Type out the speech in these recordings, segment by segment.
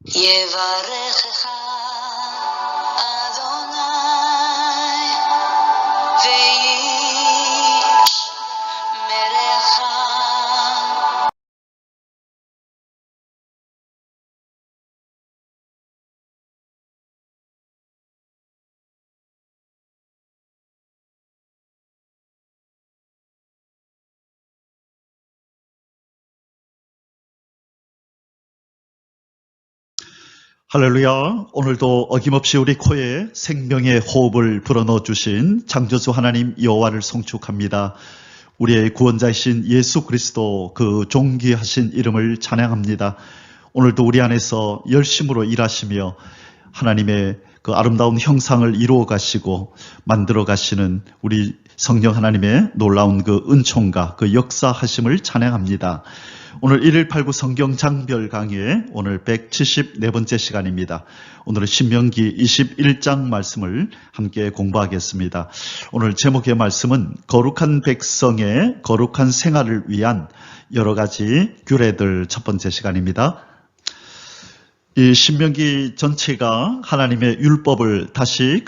יברכך אדוני וישמרך. 할렐루야. 오늘도 어김없이 우리 코에 생명의 호흡을 불어넣어 주신 창조주 하나님 여호와를 송축합니다. 우리의 구원자이신 예수 그리스도 그 존귀하신 이름을 찬양합니다. 오늘도 우리 안에서 열심으로 일하시며 하나님의 그 아름다운 형상을 이루어 가시고 만들어 가시는 우리 성령 하나님의 놀라운 그 은총과 그 역사하심을 찬양합니다. 오늘 1189 성경 장별 강의의 오늘 174번째 시간입니다. 오늘은 신명기 21장 말씀을 함께 공부하겠습니다. 오늘 제목의 말씀은 거룩한 백성의 거룩한 생활을 위한 여러 가지 규례들 첫 번째 시간입니다. 이 신명기 전체가 하나님의 율법을 다시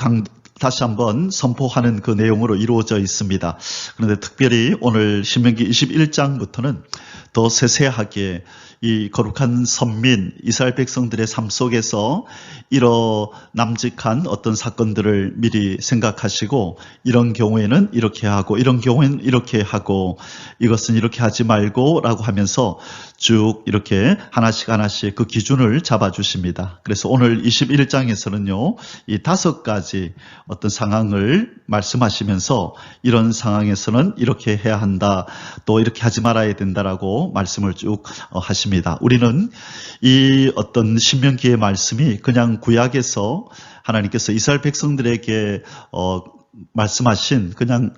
한번 선포하는 그 내용으로 이루어져 있습니다. 그런데 특별히 오늘 신명기 21장부터는 더 세세하게 이 거룩한 선민 이스라엘 백성들의 삶 속에서 남직한 어떤 사건들을 미리 생각하시고 이런 경우에는 이렇게 하고 이런 경우에는 이렇게 하고 이것은 이렇게 하지 말고 라고 하면서 쭉 이렇게 하나씩 그 기준을 잡아주십니다. 그래서 오늘 21장에서는요 이 5가지 어떤 상황을 말씀하시면서 이런 상황에서는 이렇게 해야 한다, 또 이렇게 하지 말아야 된다라고 말씀을 쭉 하십니다. 우리는 이 어떤 신명기의 말씀이 그냥 구약에서 하나님께서 이스라엘 백성들에게 말씀하신 그냥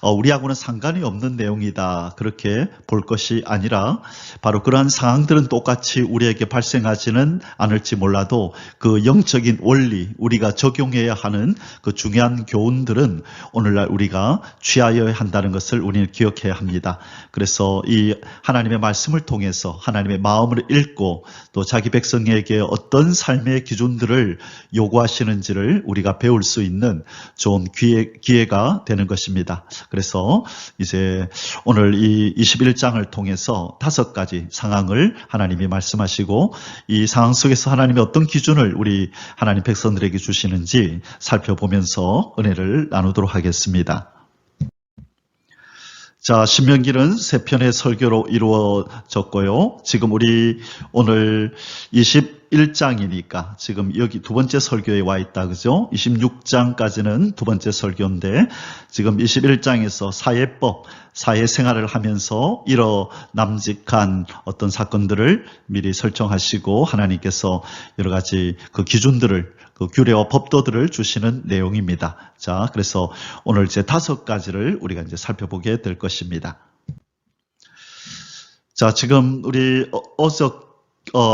우리하고는 상관이 없는 내용이다 그렇게 볼 것이 아니라 바로 그러한 상황들은 똑같이 우리에게 발생하지는 않을지 몰라도 그 영적인 원리 우리가 적용해야 하는 그 중요한 교훈들은 오늘날 우리가 취하여야 한다는 것을 우리는 기억해야 합니다. 그래서 이 하나님의 말씀을 통해서 하나님의 마음을 읽고 또 자기 백성에게 어떤 삶의 기준들을 요구하시는지를 우리가 배울 수 있는 좋은 기회가 되는 것입니다. 그래서 이제 오늘 이 21장을 통해서 5가지 상황을 하나님이 말씀하시고 이 상황 속에서 하나님이 어떤 기준을 우리 하나님 백성들에게 주시는지 살펴보면서 은혜를 나누도록 하겠습니다. 자, 신명기는 3편의 설교로 이루어졌고요. 지금 우리 오늘 21장이니까 지금 여기 두 번째 설교에 와 있다, 그죠? 26장까지는 두 번째 설교인데 지금 21장에서 사회법, 사회생활을 하면서 남직한 어떤 사건들을 미리 설정하시고 하나님께서 여러 가지 그 기준들을 그 규례와 법도들을 주시는 내용입니다. 자, 그래서 오늘 이제 5가지를 우리가 이제 살펴보게 될 것입니다. 자, 지금 우리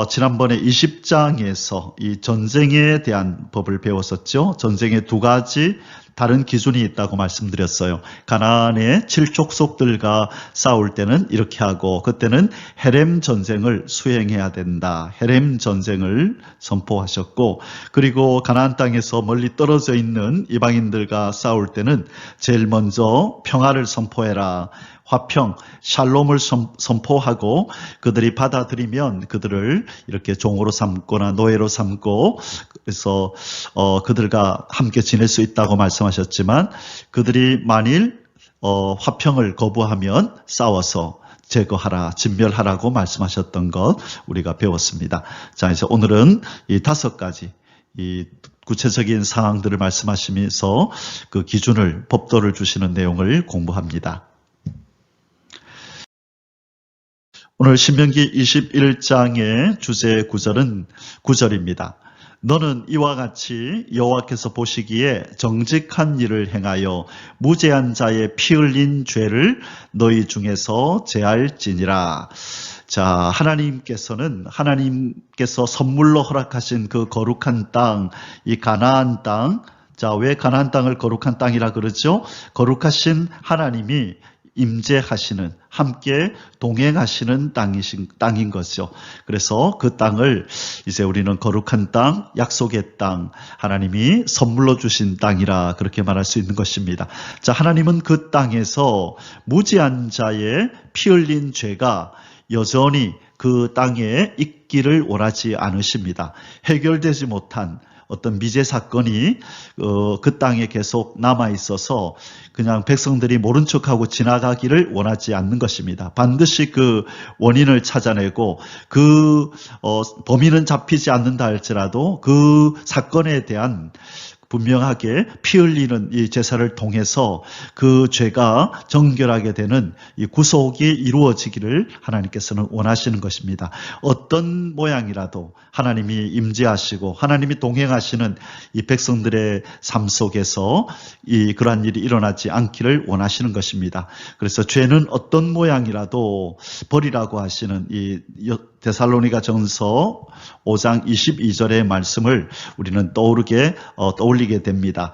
지난번에 20장에서 이 전쟁에 대한 법을 배웠었죠. 전쟁에 2가지 다른 기준이 있다고 말씀드렸어요. 가나안의 7족속들과 싸울 때는 이렇게 하고 그때는 헤렘 전쟁을 수행해야 된다. 헤렘 전쟁을 선포하셨고 그리고 가나안 땅에서 멀리 떨어져 있는 이방인들과 싸울 때는 제일 먼저 평화를 선포해라. 화평, 샬롬을 선포하고 그들이 받아들이면 그들을 이렇게 종으로 삼거나 노예로 삼고 그래서 그들과 함께 지낼 수 있다고 말씀하셨지만 그들이 만일 화평을 거부하면 싸워서 제거하라, 진멸하라고 말씀하셨던 것 우리가 배웠습니다. 자, 이제 오늘은 이 5가지 이 구체적인 상황들을 말씀하시면서 그 기준을, 법도를 주시는 내용을 공부합니다. 오늘 신명기 21장의 주제 구절은 9절입니다. 너는 이와 같이 여호와께서 보시기에 정직한 일을 행하여 무죄한 자의 피 흘린 죄를 너희 중에서 제할지니라. 자, 하나님께서 선물로 허락하신 그 거룩한 땅, 이 가나안 땅. 자, 왜 가나안 땅을 거룩한 땅이라 그러죠? 거룩하신 하나님이 임재하시는, 함께 동행하시는 땅인 거죠. 그래서 그 땅을 이제 우리는 거룩한 땅, 약속의 땅, 하나님이 선물로 주신 땅이라 그렇게 말할 수 있는 것입니다. 자, 하나님은 그 땅에서 무지한 자의 피 흘린 죄가 여전히 그 땅에 있기를 원하지 않으십니다. 해결되지 못한 어떤 미제 사건이 그 땅에 계속 남아 있어서 그냥 백성들이 모른 척하고 지나가기를 원하지 않는 것입니다. 반드시 그 원인을 찾아내고 그 범인은 잡히지 않는다 할지라도 그 사건에 대한 분명하게 피 흘리는 이 제사를 통해서 그 죄가 정결하게 되는 이 구속이 이루어지기를 하나님께서는 원하시는 것입니다. 어떤 모양이라도 하나님이 임재하시고 하나님이 동행하시는 이 백성들의 삶 속에서 그러한 일이 일어나지 않기를 원하시는 것입니다. 그래서 죄는 어떤 모양이라도 버리라고 하시는 이 데살로니가 전서 5장 22절의 말씀을 우리는 떠올리게 됩니다.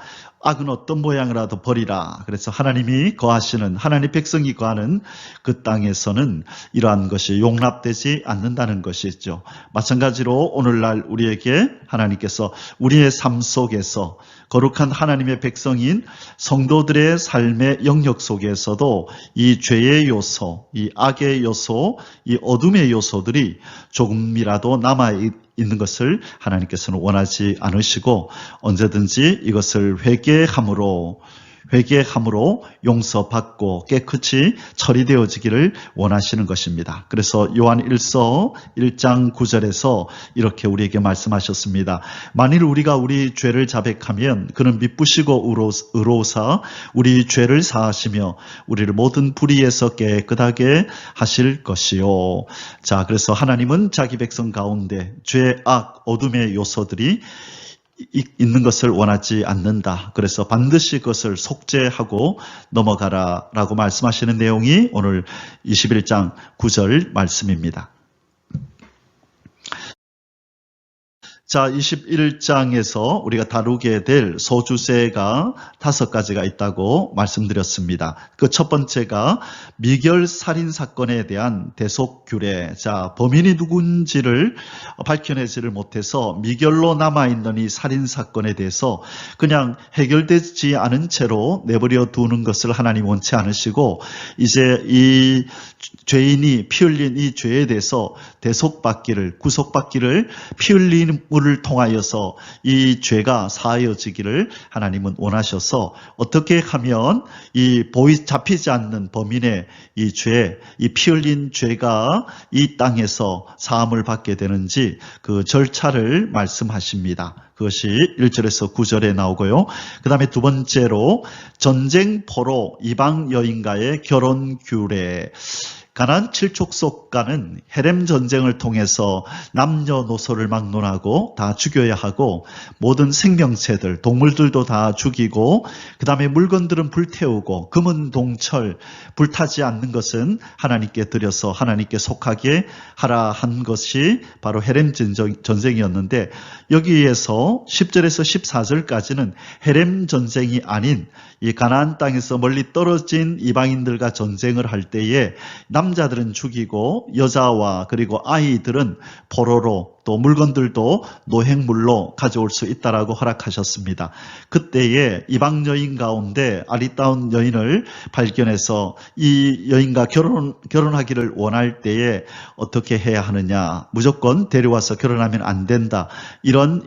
악은 어떤 모양이라도 버리라. 그래서 하나님이 거하시는, 하나님 백성이 거하는 그 땅에서는 이러한 것이 용납되지 않는다는 것이죠. 마찬가지로 오늘날 우리에게 하나님께서 우리의 삶 속에서 거룩한 하나님의 백성인 성도들의 삶의 영역 속에서도 이 죄의 요소, 이 악의 요소, 이 어둠의 요소들이 조금이라도 남아 있는 것을 하나님께서는 원하지 않으시고 언제든지 이것을 회개함으로 용서받고 깨끗이 처리되어지기를 원하시는 것입니다. 그래서 요한 1서 1장 9절에서 이렇게 우리에게 말씀하셨습니다. 만일 우리가 우리 죄를 자백하면 그는 미쁘시고 의로우사 우리 죄를 사하시며 우리를 모든 불의에서 깨끗하게 하실 것이요. 자, 그래서 하나님은 자기 백성 가운데 죄, 악, 어둠의 요소들이 있는 것을 원하지 않는다. 그래서 반드시 그것을 속죄하고 넘어가라라고 말씀하시는 내용이 오늘 21장 9절 말씀입니다. 자, 21장에서 우리가 다루게 될 소주제가 5가지가 있다고 말씀드렸습니다. 그 첫 번째가 미결 살인 사건에 대한 대속 규례. 자, 범인이 누군지를 밝혀내지를 못해서 미결로 남아있는 이 살인 사건에 대해서 그냥 해결되지 않은 채로 내버려 두는 것을 하나님 원치 않으시고 이제 이 죄인이 피 흘린 이 죄에 대해서 대속받기를, 구속받기를 피 흘림을 통하여서 이 죄가 사하여지기를 하나님은 원하셔서 어떻게 하면 이 잡히지 않는 범인의 이 죄, 이 피 흘린 죄가 이 땅에서 사함을 받게 되는지 그 절차를 말씀하십니다. 그것이 1절에서 9절에 나오고요. 그 다음에 두 번째로 전쟁포로 이방 여인과의 결혼 규례. 가나안 칠족속가는 헤렘 전쟁을 통해서 남녀노소를 막론하고 다 죽여야 하고 모든 생명체들, 동물들도 다 죽이고 그 다음에 물건들은 불태우고 금은 동철 불타지 않는 것은 하나님께 드려서 하나님께 속하게 하라 한 것이 바로 헤렘 전쟁이었는데 여기에서 10절에서 14절까지는 헤렘 전쟁이 아닌 이 가나안 땅에서 멀리 떨어진 이방인들과 전쟁을 할 때에 남자들은 죽이고 여자와 그리고 아이들은 포로로 또 물건들도 노획물로 가져올 수 있다라고 허락하셨습니다. 그때에 이방 여인 가운데 아리따운 여인을 발견해서 이 여인과 결혼하기를 원할 때에 어떻게 해야 하느냐? 무조건 데려와서 결혼하면 안 된다. 이런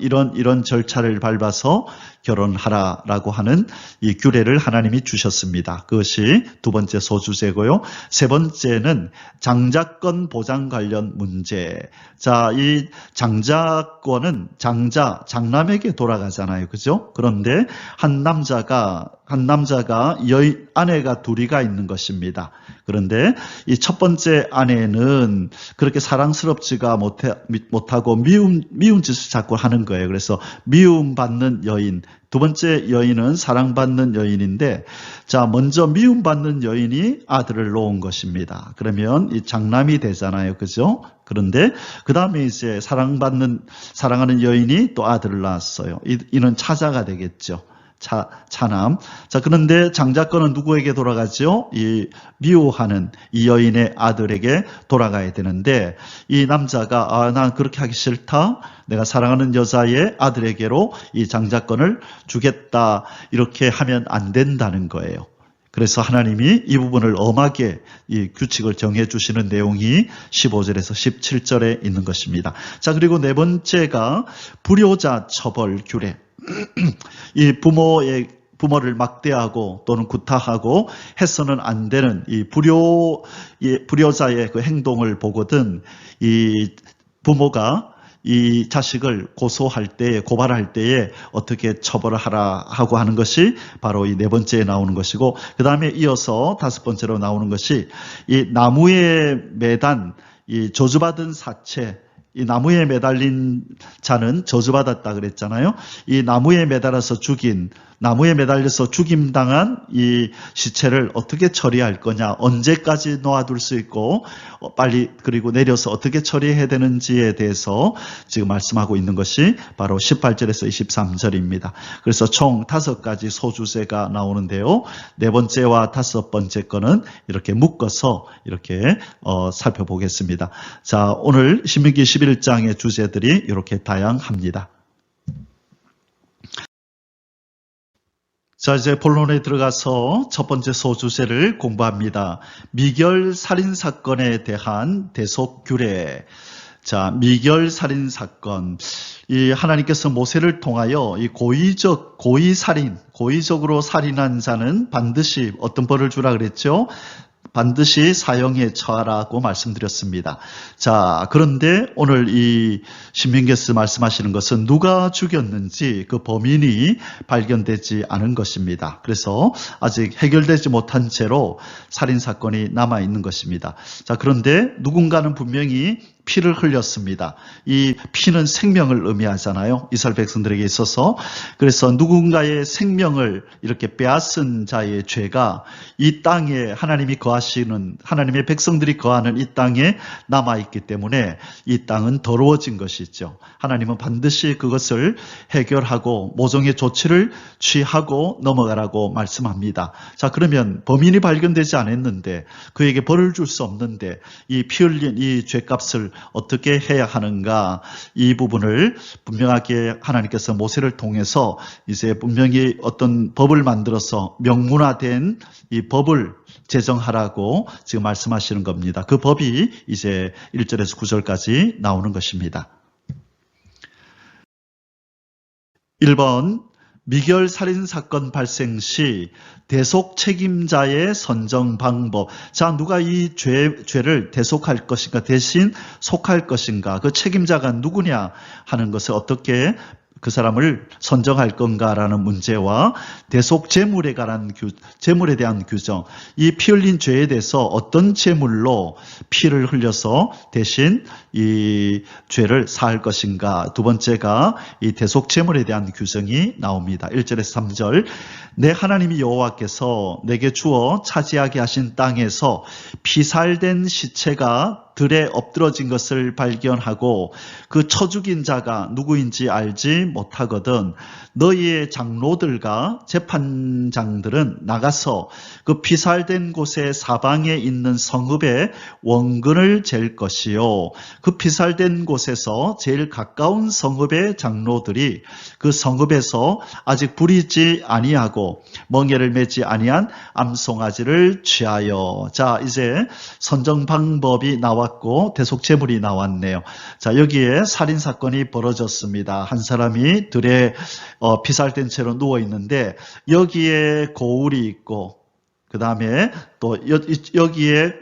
절차를 밟아서 결혼하라라고 하는 이 규례를 하나님이 주셨습니다. 그것이 두 번째 소주제고요. 세 번째는 장자권 보장 관련 문제. 자, 이 장자권은 장남에게 돌아가잖아요. 그죠? 그런데 한 남자가 아내가 둘이가 있는 것입니다. 그런데 이 첫 번째 아내는 그렇게 사랑스럽지가 못하고 미운 짓을 자꾸 하는 거예요. 그래서 미움받는 여인, 두 번째 여인은 사랑받는 여인인데, 자, 먼저 미움받는 여인이 아들을 놓은 것입니다. 그러면 이 장남이 되잖아요. 그죠? 그런데 그 다음에 이제 사랑하는 여인이 또 아들을 낳았어요. 이는 차자가 되겠죠. 차남. 자, 그런데 장자권은 누구에게 돌아가죠? 이 미워하는 이 여인의 아들에게 돌아가야 되는데, 이 남자가 난 그렇게 하기 싫다. 내가 사랑하는 여자의 아들에게로 이 장자권을 주겠다. 이렇게 하면 안 된다는 거예요. 그래서 하나님이 이 부분을 엄하게 이 규칙을 정해 주시는 내용이 15절에서 17절에 있는 것입니다. 자, 그리고 네 번째가 불효자 처벌 규례. 이 부모를 막대하고 또는 구타하고 해서는 안 되는 이 불효자의 그 행동을 보거든 이 부모가 이 자식을 고발할 때에 어떻게 처벌을 하라 하고 하는 것이 바로 이 네 번째에 나오는 것이고, 그 다음에 이어서 다섯 번째로 나오는 것이 이 나무에 매단 이 저주받은 사체, 이 나무에 매달린 자는 저주받았다 그랬잖아요. 이 나무에 매달려서 죽임당한 이 시체를 어떻게 처리할 거냐, 언제까지 놓아둘 수 있고 빨리 그리고 내려서 어떻게 처리해야 되는지에 대해서 지금 말씀하고 있는 것이 바로 18절에서 23절입니다. 그래서 총 5가지 소주제가 나오는데요. 네 번째와 다섯 번째 거는 이렇게 묶어서 이렇게 살펴보겠습니다. 자, 오늘 신명기 11장의 주제들이 이렇게 다양합니다. 자, 이제 본론에 들어가서 첫 번째 소주제를 공부합니다. 미결 살인 사건에 대한 대속 규례. 자, 미결 살인 사건. 이 하나님께서 모세를 통하여 이 고의적으로 살인한 자는 반드시 어떤 벌을 주라 그랬죠? 반드시 사형에 처하라고 말씀드렸습니다. 자, 그런데 오늘 이 신명기에서 말씀하시는 것은 누가 죽였는지 그 범인이 발견되지 않은 것입니다. 그래서 아직 해결되지 못한 채로 살인사건이 남아있는 것입니다. 자, 그런데 누군가는 분명히 피를 흘렸습니다. 이 피는 생명을 의미하잖아요. 이스라엘 백성들에게 있어서. 그래서 누군가의 생명을 이렇게 빼앗은 자의 죄가 이 땅에 하나님의 백성들이 거하는 이 땅에 남아있기 때문에 이 땅은 더러워진 것이죠. 하나님은 반드시 그것을 해결하고 모종의 조치를 취하고 넘어가라고 말씀합니다. 자, 그러면 범인이 발견되지 않았는데 그에게 벌을 줄 수 없는데 이 피 흘린 이 죄값을 어떻게 해야 하는가, 이 부분을 분명하게 하나님께서 모세를 통해서 이제 분명히 어떤 법을 만들어서 명문화된 이 법을 제정하라고 지금 말씀하시는 겁니다. 그 법이 이제 1절에서 9절까지 나오는 것입니다. 1번, 미결 살인 사건 발생 시 대속 책임자의 선정 방법. 자, 누가 이 죄를 대속할 것인가, 대신 속할 것인가, 그 책임자가 누구냐 하는 것을 어떻게 그 사람을 선정할 건가라는 문제와 대속 재물에 대한 규정, 이 피 흘린 죄에 대해서 어떤 재물로 피를 흘려서 대신 이 죄를 사할 것인가, 두 번째가 이 대속 재물에 대한 규정이 나옵니다. 1절에서 3절. 내 하나님이 여호와께서 내게 주어 차지하게 하신 땅에서 피살된 시체가 들에 엎드러진 것을 발견하고 그 쳐 죽인 자가 누구인지 알지 못하거든 너희의 장로들과 재판장들은 나가서 그 피살된 곳의 사방에 있는 성읍의 원근을 잴 것이요, 그 피살된 곳에서 제일 가까운 성읍의 장로들이 그 성읍에서 아직 부리지 아니하고 멍에를 매지 아니한 암송아지를 취하여. 자, 이제 선정 방법이 나왔고 대속 제물이 나왔네요. 자, 여기에 살인 사건이 벌어졌습니다. 한 사람이 들에 피살된 채로 누워 있는데 여기에 고울이 있고, 그 다음에 또 여기에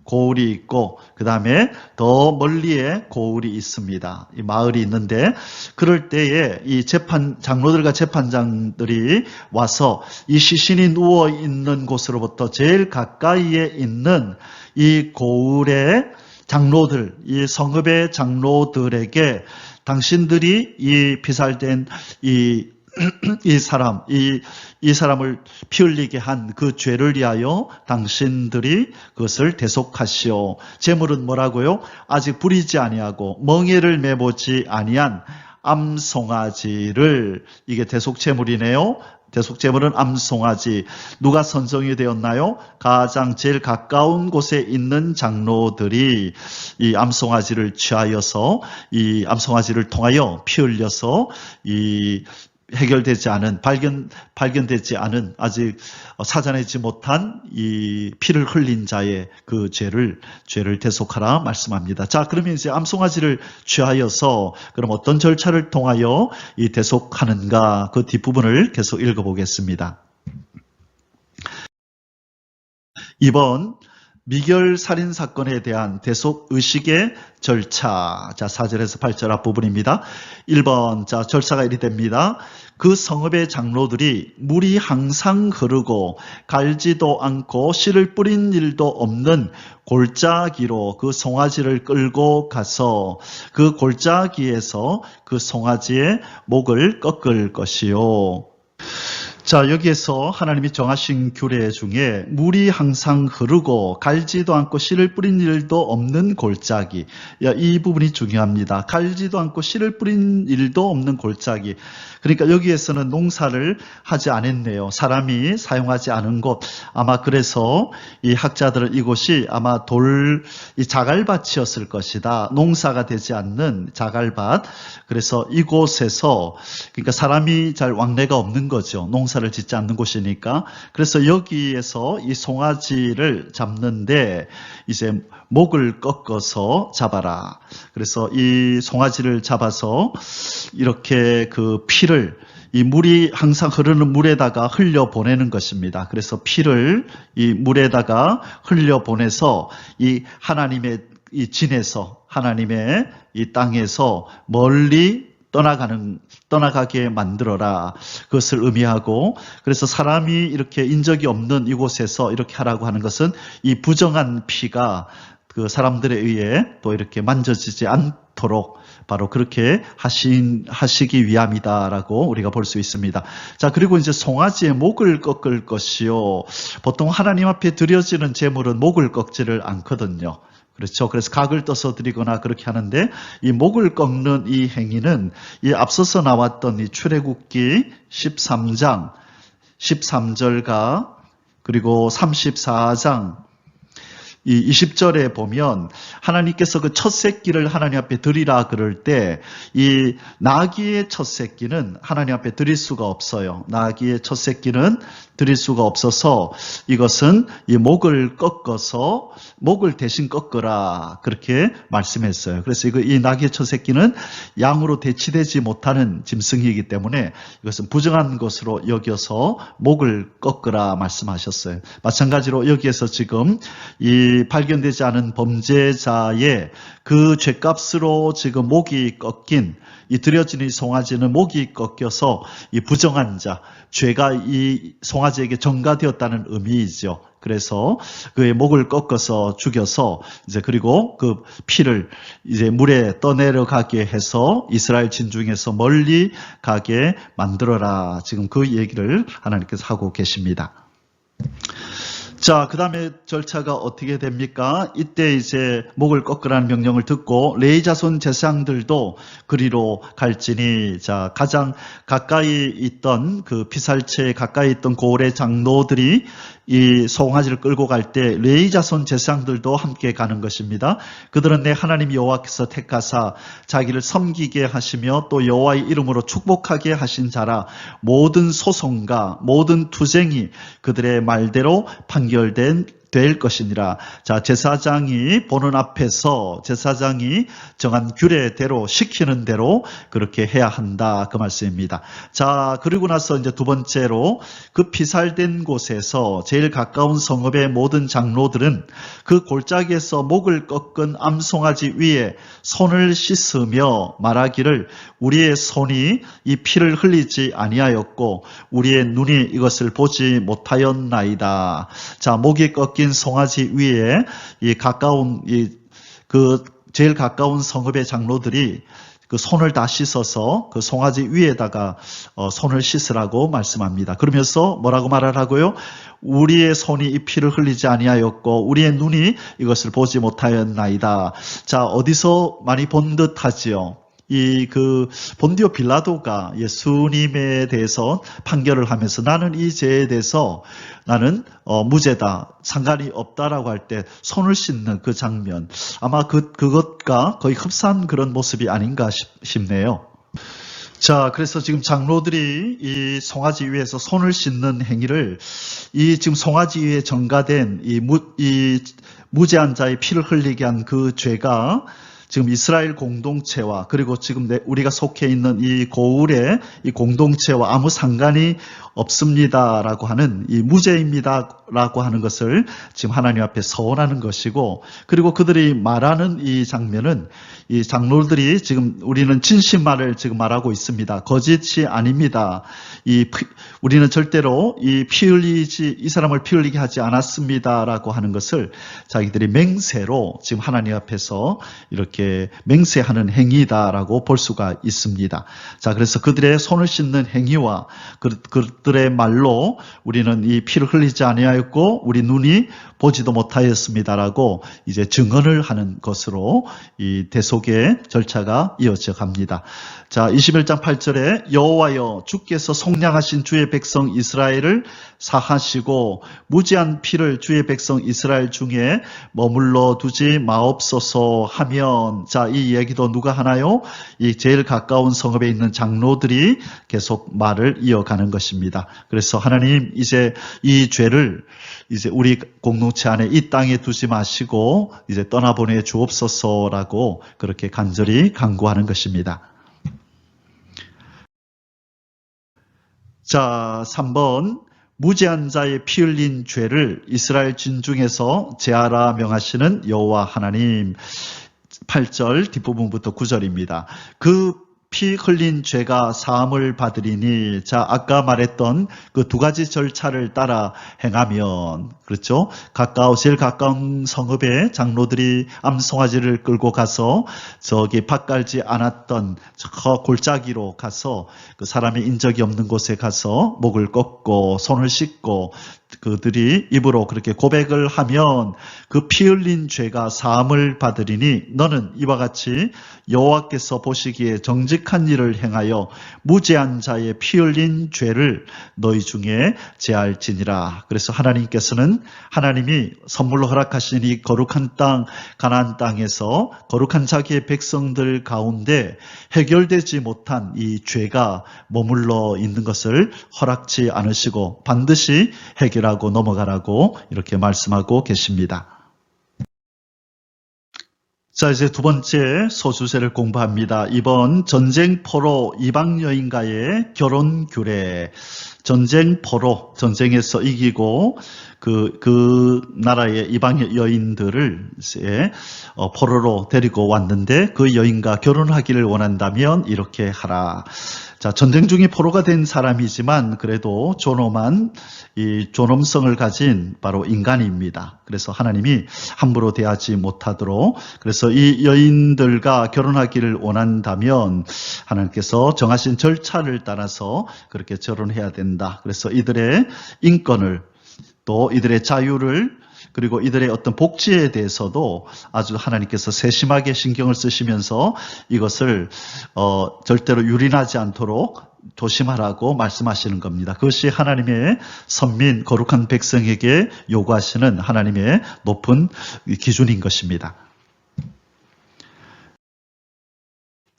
고울이 있고, 그 다음에 더 멀리에 고울이 있습니다. 이 마을이 있는데, 그럴 때에 이 장로들과 재판장들이 와서 이 시신이 누워 있는 곳으로부터 제일 가까이에 있는 이 고울의 장로들, 이 성읍의 장로들에게 당신들이 이 피살된 이 사람을 피 흘리게 한 그 죄를 위하여 당신들이 그것을 대속하시오. 제물은 뭐라고요? 아직 부리지 아니하고 멍에를 매보지 아니한 암송아지를, 이게 대속제물이네요. 대속제물은 암송아지. 누가 선정이 되었나요? 가장 제일 가까운 곳에 있는 장로들이 이 암송아지를 취하여서, 이 암송아지를 통하여 피 흘려서 이 해결되지 않은, 발견되지 않은, 아직 찾아내지 못한 이 피를 흘린 자의 그 죄를 대속하라 말씀합니다. 자, 그러면 이제 암송아지를 취하여서 그럼 어떤 절차를 통하여 이 대속하는가, 그 뒷부분을 계속 읽어보겠습니다. 이번 미결 살인 사건에 대한 대속 의식의 절차. 자, 4절에서 8절 앞부분입니다. 1번, 자, 절차가 이리 됩니다. 그 성읍의 장로들이 물이 항상 흐르고 갈지도 않고 씨를 뿌린 일도 없는 골짜기로 그 송아지를 끌고 가서 그 골짜기에서 그 송아지의 목을 꺾을 것이요. 자, 여기에서 하나님이 정하신 규례 중에 물이 항상 흐르고 갈지도 않고 씨를 뿌린 일도 없는 골짜기, 이 부분이 중요합니다. 갈지도 않고 씨를 뿌린 일도 없는 골짜기. 그러니까 여기에서는 농사를 하지 않았네요. 사람이 사용하지 않은 곳. 아마 그래서 이 학자들은 이곳이 아마 이 자갈밭이었을 것이다. 농사가 되지 않는 자갈밭. 그래서 이곳에서, 그러니까 사람이 잘 왕래가 없는 거죠. 농사를 짓지 않는 곳이니까. 그래서 여기에서 이 송아지를 잡는데 이제 목을 꺾어서 잡아라. 그래서 이 송아지를 잡아서 이렇게 그 피를, 이 물이 항상 흐르는 물에다가 흘려 보내는 것입니다. 그래서 피를 이 물에다가 흘려 보내서 이 하나님의 이 진에서, 하나님의 이 땅에서 멀리 떠나가게 만들어라. 그것을 의미하고, 그래서 사람이 이렇게 인적이 없는 이곳에서 이렇게 하라고 하는 것은 이 부정한 피가 그 사람들에 의해 또 이렇게 만져지지 않도록 바로 그렇게 하시기 위함이다라고 우리가 볼 수 있습니다. 자, 그리고 이제 송아지의 목을 꺾을 것이요. 보통 하나님 앞에 드려지는 제물은 목을 꺾지를 않거든요. 그렇죠. 그래서 각을 떠서 드리거나 그렇게 하는데, 이 목을 꺾는 이 행위는 이 앞서서 나왔던 이 출애굽기 13장 13절과 그리고 34장 이 20절에 보면 하나님께서 그 첫 새끼를 하나님 앞에 드리라 그럴 때 이 나귀의 첫 새끼는 하나님 앞에 드릴 수가 없어요. 나귀의 첫 새끼는 드릴 수가 없어서 이것은 이 목을 꺾어서 목을 대신 꺾으라 그렇게 말씀했어요. 그래서 이 나귀의 첫 새끼는 양으로 대치되지 못하는 짐승이기 때문에 이것은 부정한 것으로 여겨서 목을 꺾으라 말씀하셨어요. 마찬가지로 여기에서 지금 이 발견되지 않은 범죄자의 그 죄값으로 지금 목이 꺾인 이 드려진 이 송아지는 목이 꺾여서 이 부정한 자, 죄가 이 송아지에게 전가되었다는 의미이죠. 그래서 그의 목을 꺾어서 죽여서 이제 그리고 그 피를 이제 물에 떠내려가게 해서 이스라엘 진중에서 멀리 가게 만들어라. 지금 그 얘기를 하나님께서 하고 계십니다. 자, 그 다음에 절차가 어떻게 됩니까? 이때 이제 목을 꺾으라는 명령을 듣고 레위 자손 제사장들도 그리로 갈지니, 자, 가장 가까이 있던 그 피살체에 가까이 있던 고을의 장로들이 이 송아지를 끌고 갈 때 레위 자손 제사장들도 함께 가는 것입니다. 그들은 내 하나님 여호와께서 택하사 자기를 섬기게 하시며 또 여호와의 이름으로 축복하게 하신 자라. 모든 소송과 모든 투쟁이 그들의 말대로 될 것이니라. 자, 제사장이 보는 앞에서 제사장이 정한 규례대로 시키는 대로 그렇게 해야 한다. 그 말씀입니다. 자, 그리고 나서 이제 두 번째로 그 피살된 곳에서 제일 가까운 성읍의 모든 장로들은 그 골짜기에서 목을 꺾은 암송아지 위에 손을 씻으며 말하기를 우리의 손이 이 피를 흘리지 아니하였고 우리의 눈이 이것을 보지 못하였나이다. 자, 목이 꺾인 송아지 위에 이 가까운 그 제일 가까운 성읍의 장로들이 그 손을 다 씻어서 그 송아지 위에다가 손을 씻으라고 말씀합니다. 그러면서 뭐라고 말하라고요? 우리의 손이 이 피를 흘리지 아니하였고 우리의 눈이 이것을 보지 못하였나이다. 자, 어디서 많이 본 듯하지요? 본디오 빌라도가 예수님에 대해서 판결을 하면서 나는 이 죄에 대해서 나는 무죄다, 상관이 없다라고 할 때 손을 씻는 그 장면, 아마 그것과 거의 흡사한 그런 모습이 아닌가 싶네요. 자, 그래서 지금 장로들이 이 송아지 위에서 손을 씻는 행위를 지금 송아지 위에 전가된 이 무죄한 자의 피를 흘리게 한 그 죄가 지금 이스라엘 공동체와 그리고 지금 우리가 속해 있는 이 고울의 이 공동체와 아무 상관이 없습니다라고 하는 이 무죄입니다라고 하는 것을 지금 하나님 앞에 서원하는 것이고, 그리고 그들이 말하는 이 장면은 이 장로들이 지금 우리는 진실말을 지금 말하고 있습니다. 거짓이 아닙니다. 우리는 절대로 이 사람을 피 흘리게 하지 않았습니다라고 하는 것을 자기들이 맹세로 지금 하나님 앞에서 이렇게 맹세하는 행위다라고 볼 수가 있습니다. 자, 그래서 그들의 손을 씻는 행위와 그들의 말로 우리는 이 피를 흘리지 아니하였고 우리 눈이 보지도 못하였습니다라고 이제 증언을 하는 것으로 이 대속의 절차가 이어져 갑니다. 자, 21장 8절에 여호와여 주께서 속량하신 주의 백성 이스라엘을 사하시고 무지한 피를 주의 백성 이스라엘 중에 머물러 두지 마옵소서 하면, 자, 이 얘기도 누가 하나요? 이 제일 가까운 성읍에 있는 장로들이 계속 말을 이어가는 것입니다. 그래서 하나님 이제 이 죄를 이제 우리 공동체 안에 이 땅에 두지 마시고 이제 떠나보내 주옵소서라고 그렇게 간절히 간구하는 것입니다. 자, 3번 무죄한 자의 피 흘린 죄를 이스라엘 진중에서 제하라 명하시는 여호와 하나님. 8절 뒷부분부터 9절입니다. 그 피 흘린 죄가 사함을 받으리니, 자, 아까 말했던 그 두 가지 절차를 따라 행하면, 그렇죠? 제일 가까운 성읍에 장로들이 암송아지를 끌고 가서 저기 밭 갈지 않았던 저 골짜기로 가서 그 사람이 인적이 없는 곳에 가서 목을 꺾고 손을 씻고 그들이 입으로 그렇게 고백을 하면 그 피 흘린 죄가 사함을 받으리니 너는 이와 같이 여호와께서 보시기에 정직한 일을 행하여 무죄한 자의 피 흘린 죄를 너희 중에 제할지니라. 그래서 하나님께서는 하나님이 선물로 허락하신 이 거룩한 땅 가나안 땅에서 거룩한 자기의 백성들 가운데 해결되지 못한 이 죄가 머물러 있는 것을 허락지 않으시고 반드시 해결하고 넘어가라고 이렇게 말씀하고 계십니다. 자, 이제 두 번째 소수세를 공부합니다. 이번 전쟁 포로 이방 여인과의 결혼 규례. 전쟁 포로, 전쟁에서 이기고 그 나라의 이방 여인들을 이제 포로로 데리고 왔는데 그 여인과 결혼하기를 원한다면 이렇게 하라. 자, 전쟁 중에 포로가 된 사람이지만 그래도 존엄한 이 존엄성을 가진 바로 인간입니다. 그래서 하나님이 함부로 대하지 못하도록, 그래서 이 여인들과 결혼하기를 원한다면 하나님께서 정하신 절차를 따라서 그렇게 결혼해야 된다. 그래서 이들의 인권을, 또 이들의 자유를, 그리고 이들의 어떤 복지에 대해서도 아주 하나님께서 세심하게 신경을 쓰시면서 이것을 절대로 유린하지 않도록 조심하라고 말씀하시는 겁니다. 그것이 하나님의 선민 거룩한 백성에게 요구하시는 하나님의 높은 기준인 것입니다.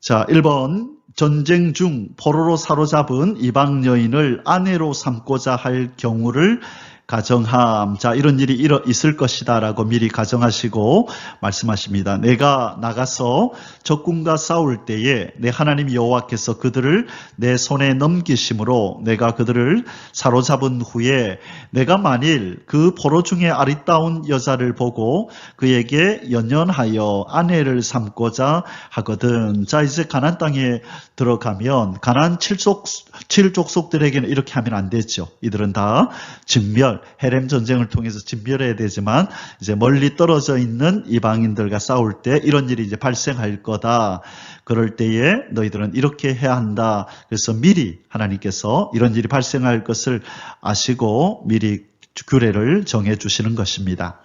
자, 1번 전쟁 중 포로로 사로잡은 이방 여인을 아내로 삼고자 할 경우를 가정함. 자, 이런 일이 있을 것이다 라고 미리 가정하시고 말씀하십니다. 내가 나가서 적군과 싸울 때에 내 하나님 여호와께서 그들을 내 손에 넘기심으로 내가 그들을 사로잡은 후에 내가 만일 그 포로 중에 아리따운 여자를 보고 그에게 연연하여 아내를 삼고자 하거든. 자, 이제 가나안 땅에 들어가면 가나안 7족속들에게는 이렇게 하면 안 되죠. 이들은 다 진멸, 헤렘 전쟁을 통해서 진멸해야 되지만 이제 멀리 떨어져 있는 이방인들과 싸울 때 이런 일이 이제 발생할 거다. 그럴 때에 너희들은 이렇게 해야 한다. 그래서 미리 하나님께서 이런 일이 발생할 것을 아시고 미리 규례를 정해 주시는 것입니다.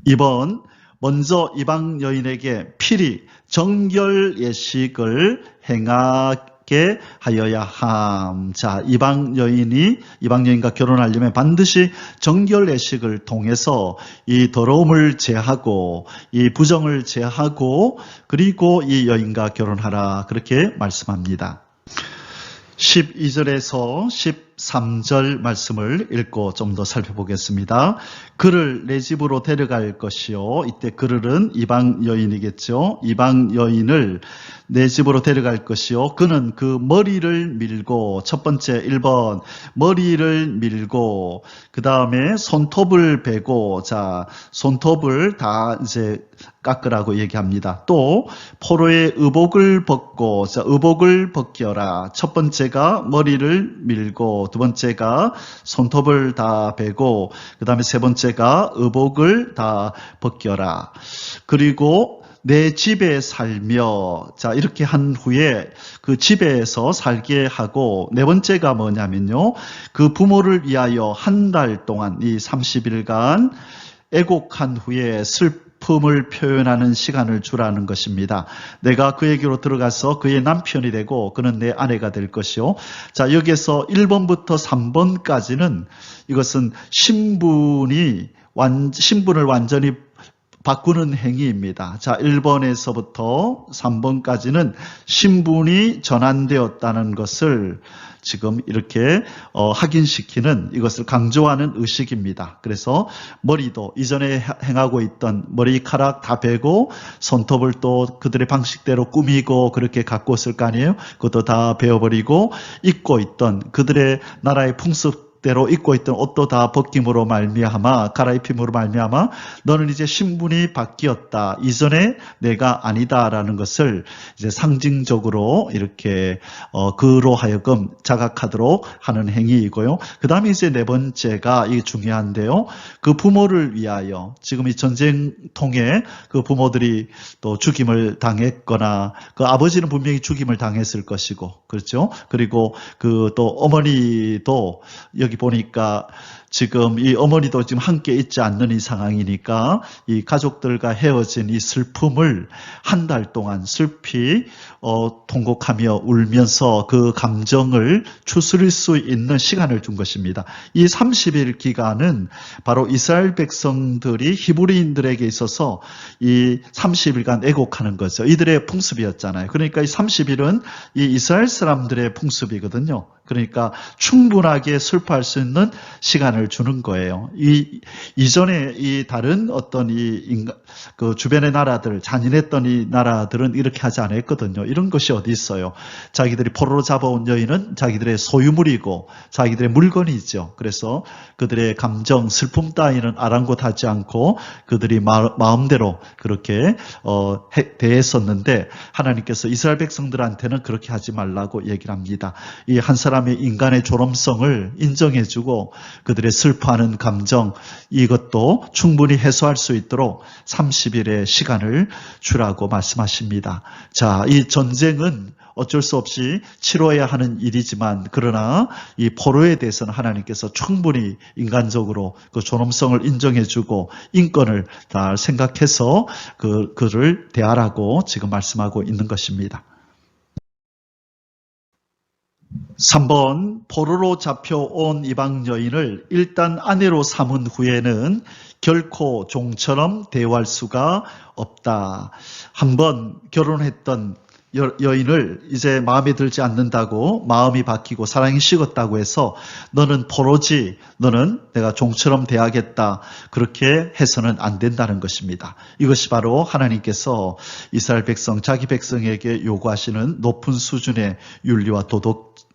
2번 먼저 이방 여인에게 필히 정결 예식을 행하게 하여야 함. 자, 이방 여인과 결혼하려면 반드시 정결 예식을 통해서 이 더러움을 제하고 이 부정을 제하고 그리고 이 여인과 결혼하라. 그렇게 말씀합니다. 12절에서 13절 말씀을 읽고 좀 더 살펴보겠습니다. 그를 내 집으로 데려갈 것이요. 이때 그를은 이방 여인이겠죠. 이방 여인을 내 집으로 데려갈 것이요. 그는 그 머리를 밀고, 첫 번째 1번 머리를 밀고, 그 다음에 손톱을 베고, 자, 손톱을 다 이제 깎으라고 얘기합니다. 또 포로의 의복을 벗고, 자, 의복을 벗겨라. 첫 번째가 머리를 밀고, 두 번째가 손톱을 다 베고, 그 다음에 세 번째가 의복을 다 벗겨라. 그리고 내 집에 살며, 자, 이렇게 한 후에 그 집에서 살게 하고, 네 번째가 뭐냐면요. 그 부모를 위하여 한 달 동안 이 30일간 애곡한 후에 슬픔을 표현하는 시간을 주라는 것입니다. 내가 그에게로 들어가서 그의 남편이 되고 그는 내 아내가 될 것이요. 자, 여기에서 1번부터 3번까지는 이것은 신분을 완전히 바꾸는 행위입니다. 자, 1번에서부터 3번까지는 신분이 전환되었다는 것을 지금 이렇게 확인시키는, 이것을 강조하는 의식입니다. 그래서 머리도 이전에 행하고 있던 머리카락 다 베고 손톱을 또 그들의 방식대로 꾸미고 그렇게 갖고 있을 거 아니에요. 그것도 다 베어버리고 입고 있던 그들의 나라의 풍습대로 입고 있던 옷도 다 벗김으로 말미암아, 갈아입힘으로 말미암아 너는 이제 신분이 바뀌었다. 이전에 내가 아니다라는 것을 이제 상징적으로 이렇게 그로 하여금 자각하도록 하는 행위이고요. 그 다음에 이제 네 번째가 이게 중요한데요. 그 부모를 위하여, 지금 이 전쟁통에 그 부모들이 또 죽임을 당했거나 그 아버지는 분명히 죽임을 당했을 것이고, 그렇죠? 그리고 그 또 어머니도 여기 보니까 지금 이 어머니도 지금 함께 있지 않는 이 상황이니까 이 가족들과 헤어진 이 슬픔을 한 달 동안 슬피 통곡하며 울면서 그 감정을 추스릴 수 있는 시간을 준 것입니다. 이 30일 기간은 바로 이스라엘 백성들이 히브리인들에게 있어서 이 30일간 애곡하는 거죠. 이들의 풍습이었잖아요. 그러니까 이 30일은 이 이스라엘 사람들의 풍습이거든요. 그러니까 충분하게 슬퍼할 수 있는 시간을 주는 거예요. 이전에 이 다른 어떤 그 주변의 나라들, 잔인했던 이 나라들은 이렇게 하지 않았거든요. 이런 것이 어디 있어요. 자기들이 포로로 잡아온 여인은 자기들의 소유물이고 자기들의 물건이죠. 그래서 그들의 감정, 슬픔 따위는 아랑곳하지 않고 그들이 마음대로 그렇게 대했었는데, 하나님께서 이스라엘 백성들한테는 그렇게 하지 말라고 얘기를 합니다. 이 한 사람의 인간의 존엄성을 인정해주고 그들의 슬퍼하는 감정, 이것도 충분히 해소할 수 있도록 30일의 시간을 주라고 말씀하십니다. 자, 이 전쟁은 어쩔 수 없이 치러야 하는 일이지만, 그러나 이 포로에 대해서는 하나님께서 충분히 인간적으로 그 존엄성을 인정해주고 인권을 다 생각해서 그를 대하라고 지금 말씀하고 있는 것입니다. 3번, 포로로 잡혀온 이방 여인을 일단 아내로 삼은 후에는 결코 종처럼 대우할 수가 없다. 한번 결혼했던 여인을 이제 마음에 들지 않는다고, 마음이 바뀌고 사랑이 식었다고 해서 너는 포로지, 너는 내가 종처럼 대하겠다, 그렇게 해서는 안 된다는 것입니다. 이것이 바로 하나님께서 이스라엘 백성, 자기 백성에게 요구하시는 높은 수준의 윤리와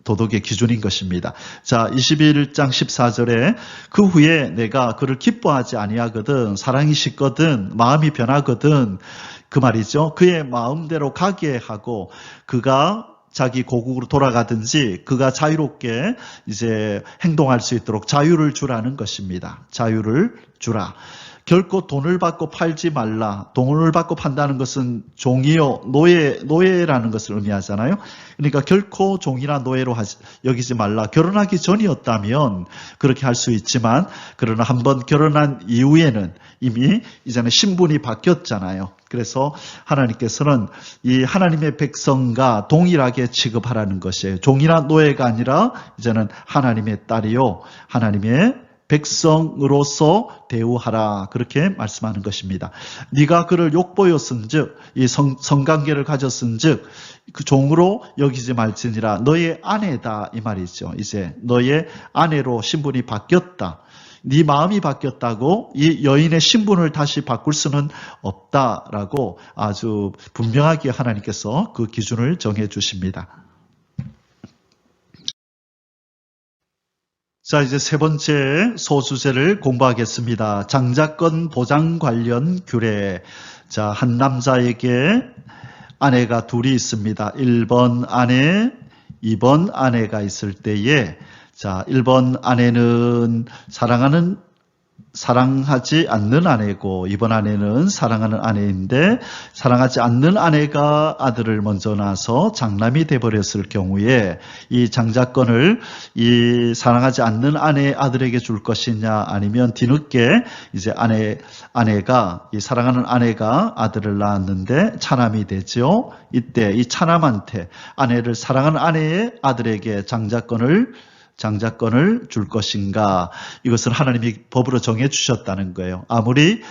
도덕의 기준인 것입니다. 자, 21장 14절에 그 후에 내가 그를 기뻐하지 아니하거든, 사랑이 식거든, 마음이 변하거든, 그 말이죠. 그의 마음대로 가게 하고 그가 자기 고국으로 돌아가든지 그가 자유롭게 이제 행동할 수 있도록 자유를 주라는 것입니다. 자유를 주라. 결코 돈을 받고 팔지 말라. 돈을 받고 판다는 것은 종이요, 노예라는 것을 의미하잖아요. 그러니까 결코 종이나 노예로 여기지 말라. 결혼하기 전이었다면 그렇게 할 수 있지만, 그러나 한번 결혼한 이후에는 이미 이제는 신분이 바뀌었잖아요. 그래서 하나님께서는 이 하나님의 백성과 동일하게 취급하라는 것이에요. 종이나 노예가 아니라 이제는 하나님의 딸이요, 하나님의 백성으로서 대우하라, 그렇게 말씀하는 것입니다. 네가 그를 욕보였은즉, 이 성관계를 가졌은즉 그 종으로 여기지 말지니라. 너의 아내다, 이 말이죠. 이제 너의 아내로 신분이 바뀌었다. 네 마음이 바뀌었다고 이 여인의 신분을 다시 바꿀 수는 없다라고 아주 분명하게 하나님께서 그 기준을 정해 주십니다. 자, 이제 세 번째 소주제를 공부하겠습니다. 장자권 보장 관련 규례. 자, 한 남자에게 아내가 둘이 있습니다. 1번 아내, 2번 아내가 있을 때에, 자, 1번 아내는 사랑하지 않는 아내고, 2번 아내는 사랑하는 아내인데, 사랑하지 않는 아내가 아들을 먼저 낳아서 장남이 돼버렸을 경우에 이 장자권을 이 사랑하지 않는 아내의 아들에게 줄 것이냐, 아니면 뒤늦게 이제 아내가 이 사랑하는 아내가 아들을 낳았는데 차남이 되죠. 이때 이 차남한테 아내를 사랑하는 아내의 아들에게 장자권을 줄 것인가? 이것은 하나님이 법으로 정해 주셨다는 거예요. 아무리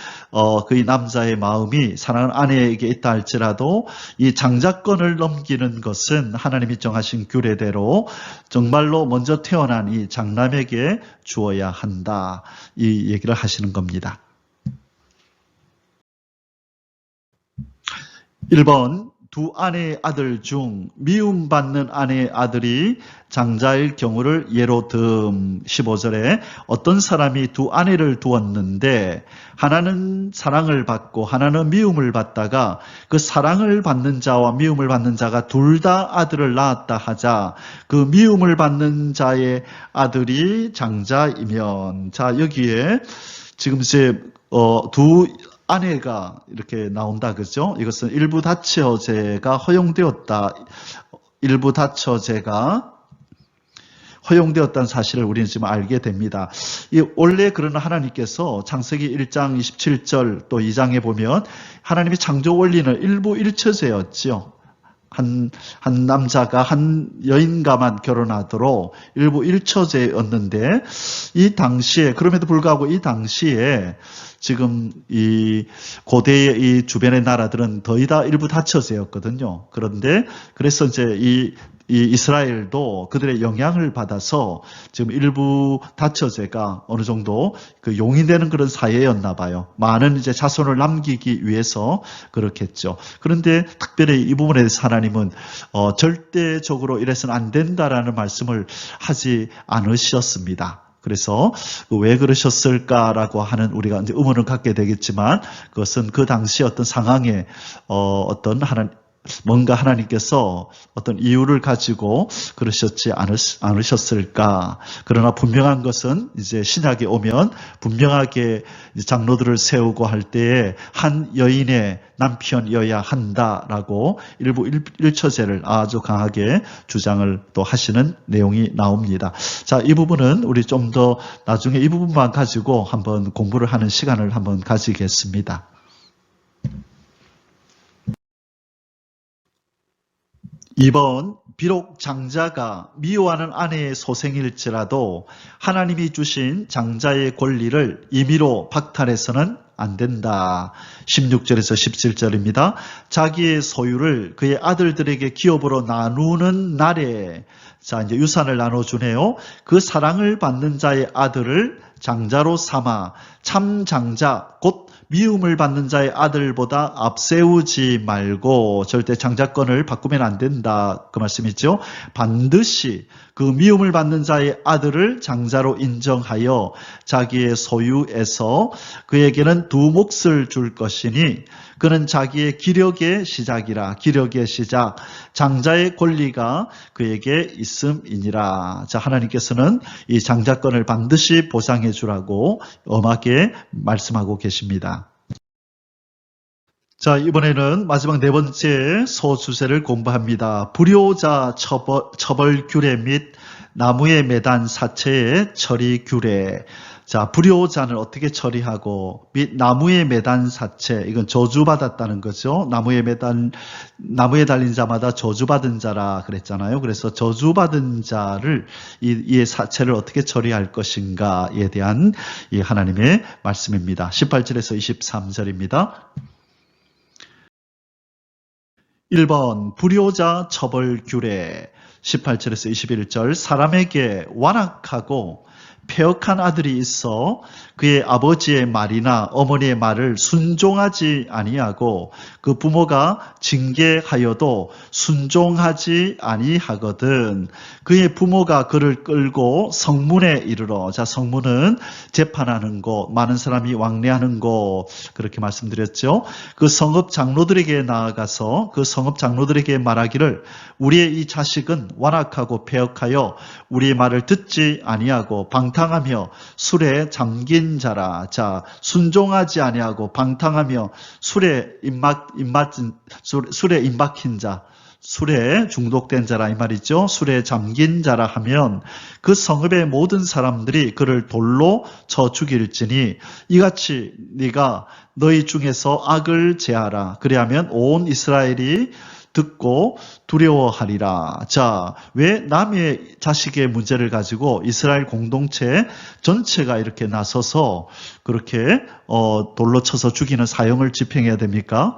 그 남자의 마음이 사랑하는 아내에게 있다 할지라도 이 장자권을 넘기는 것은 하나님이 정하신 규례대로 정말로 먼저 태어난 이 장남에게 주어야 한다, 이 얘기를 하시는 겁니다. 1번, 두 아내의 아들 중 미움받는 아내의 아들이 장자일 경우를 예로 듬. 15절에 어떤 사람이 두 아내를 두었는데 하나는 사랑을 받고 하나는 미움을 받다가 그 사랑을 받는 자와 미움을 받는 자가 둘 다 아들을 낳았다 하자, 그 미움을 받는 자의 아들이 장자이면, 자, 여기에 지금 이제 두 아내가 이렇게 나온다, 그죠? 이것은 일부 다처제가 허용되었다. 일부 다처제가 허용되었다는 사실을 우리는 지금 알게 됩니다. 원래 그러나 하나님께서 창세기 1장 27절 또 2장에 보면 하나님의 창조 원리는 일부 일처제였죠. 한 남자가 한 여인과만 결혼하도록 일부 일처제였는데, 이 당시에, 그럼에도 불구하고 이 당시에 지금 이 고대의 이 주변의 나라들은 거의 다 일부 다처제였거든요. 그런데 그래서 이제 이 이스라엘도 그들의 영향을 받아서 지금 일부 다처제가 어느 정도 그 용인되는 그런 사회였나 봐요. 많은 이제 자손을 남기기 위해서 그렇겠죠. 그런데 특별히 이 부분에 대해서 하나님은 절대적으로 이래서는 안 된다라는 말씀을 하지 않으셨습니다. 그래서 왜 그러셨을까라고 하는 우리가 이제 의문을 갖게 되겠지만, 그것은 그 당시 어떤 상황에 뭔가 하나님께서 어떤 이유를 가지고 그러셨지 않으셨을까. 그러나 분명한 것은 이제 신약에 오면 분명하게 장로들을 세우고 할 때에 한 여인의 남편이어야 한다라고 일부 일처제를 아주 강하게 주장을 또 하시는 내용이 나옵니다. 자, 이 부분은 우리 좀 더 나중에 이 부분만 가지고 한번 공부를 하는 시간을 한번 가지겠습니다. 2번, 비록 장자가 미워하는 아내의 소생일지라도 하나님이 주신 장자의 권리를 임의로 박탈해서는 안 된다. 16절에서 17절입니다. 자기의 소유를 그의 아들들에게 기업으로 나누는 날에, 자, 이제 유산을 나눠주네요. 그 사랑을 받는 자의 아들을 장자로 삼아 참 장자, 곧 미움을 받는 자의 아들보다 앞세우지 말고, 절대 장자권을 바꾸면 안 된다, 그 말씀이죠. 반드시 그 미움을 받는 자의 아들을 장자로 인정하여 자기의 소유에서 그에게는 두 몫을 줄 것이니 그는 자기의 기력의 시작이라. 기력의 시작, 장자의 권리가 그에게 있음이니라. 자, 하나님께서는 이 장자권을 반드시 보장해 감당해 주라고 엄하게 말씀하고 계십니다. 자, 이번에는 마지막 네 번째 소주제를 공부합니다. 불효자 처벌 규례 및 나무에 매단 사체의 처리 규례. 자, 불효자는 어떻게 처리하고 및 나무에 매단 사체, 이건 저주받았다는 거죠. 나무에 달린 자마다 저주받은 자라 그랬잖아요. 그래서 저주받은 자를 이 사체를 어떻게 처리할 것인가에 대한 이 하나님의 말씀입니다. 18절에서 23절입니다. 1번 불효자 처벌 규례. 18절에서 21절. 사람에게 완악하고 패역한 아들이 있어 그의 아버지의 말이나 어머니의 말을 순종하지 아니하고 그 부모가 징계하여도 순종하지 아니하거든. 그의 부모가 그를 끌고 성문에 이르러. 자, 성문은 재판하는 곳, 많은 사람이 왕래하는 곳, 그렇게 말씀드렸죠. 그 성읍 장로들에게 나아가서 그 성읍 장로들에게 말하기를 우리의 이 자식은 완악하고 패역하여 우리의 말을 듣지 아니하고 방탕하며 술에 잠긴 자라. 자, 순종하지 아니하고 방탕하며 술에 임박힌 자, 술에 중독된 자라 이 말이죠. 술에 잠긴 자라 하면 그 성읍의 모든 사람들이 그를 돌로 쳐 죽일지니 이같이 네가 너희 중에서 악을 제하라. 그리하면 온 이스라엘이 듣고 두려워하리라. 자, 왜 남의 자식의 문제를 가지고 이스라엘 공동체 전체가 이렇게 나서서 그렇게 돌로 쳐서 죽이는 사형을 집행해야 됩니까?